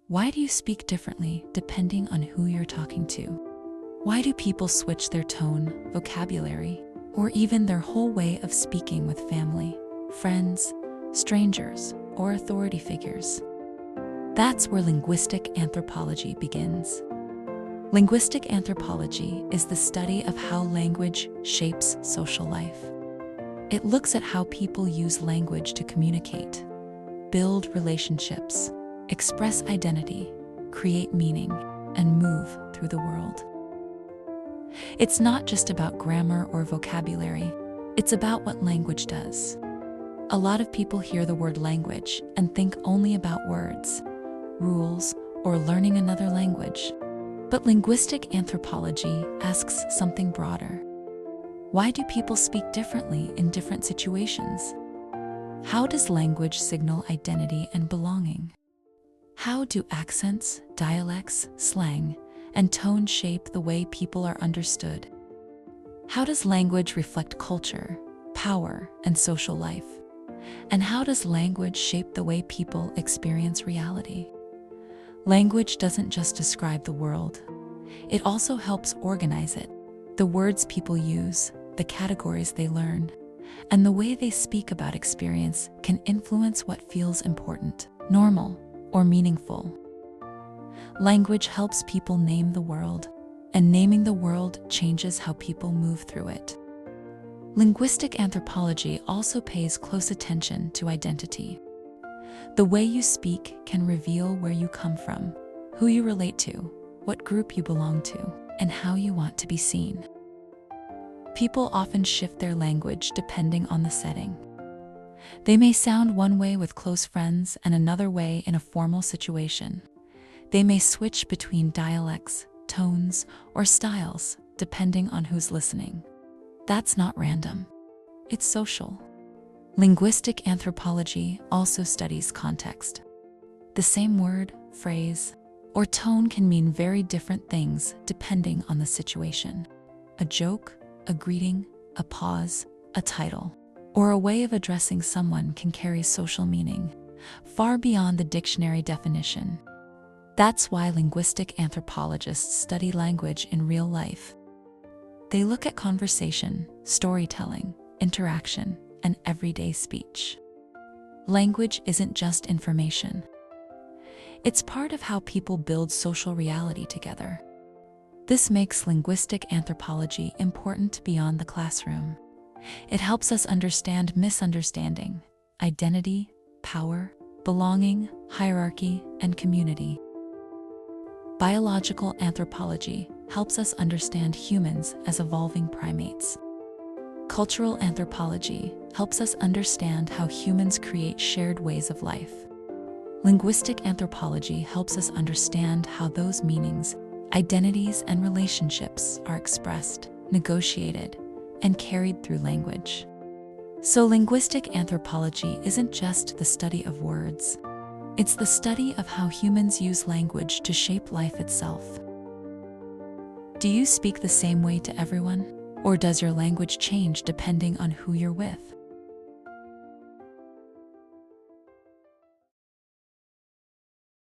Why do you speak differently depending on who you're talking to? Why do people switch their tone, vocabulary, or even their whole way of speaking with family, friends, strangers, or authority figures? That's where linguistic anthropology begins. Linguistic anthropology is the study of how language shapes social life. It looks at how people use language to communicate, build relationships, express identity, create meaning, and move through the world. It's not just about grammar or vocabulary, it's about what language does. A lot of people hear the word language and think only about words, rules, or learning another language. But linguistic anthropology asks something broader. Why do people speak differently in different situations? How does language signal identity and belonging? How do accents, dialects, slang, and tone shape the way people are understood? How does language reflect culture, power, and social life? And how does language shape the way people experience reality? Language doesn't just describe the world. It also helps organize it. The words people use, the categories they learn, and the way they speak about experience can influence what feels important, normal, or meaningful. Language helps people name the world, and naming the world changes how people move through it. Linguistic anthropology also pays close attention to identity. The way you speak can reveal where you come from, who you relate to, what group you belong to, and how you want to be seen. People often shift their language depending on the setting. They may sound one way with close friends and another way in a formal situation. They may switch between dialects, tones, or styles depending on who's listening. That's not random. It's social. Linguistic anthropology also studies context. The same word, phrase, or tone can mean very different things depending on the situation. A joke, a greeting, a pause, a title, or a way of addressing someone can carry social meaning, far beyond the dictionary definition. That's why linguistic anthropologists study language in real life. They look at conversation, storytelling, interaction, and everyday speech. Language isn't just information. It's part of how people build social reality together. This makes linguistic anthropology important beyond the classroom. It helps us understand misunderstanding, identity, power, belonging, hierarchy, and community. Biological anthropology helps us understand humans as evolving primates. Cultural anthropology helps us understand how humans create shared ways of life. Linguistic anthropology helps us understand how those meanings, identities, and relationships are expressed, negotiated, and carried through language. So linguistic anthropology isn't just the study of words. It's the study of how humans use language to shape life itself. Do you speak the same way to everyone? Or does your language change depending on who you're with?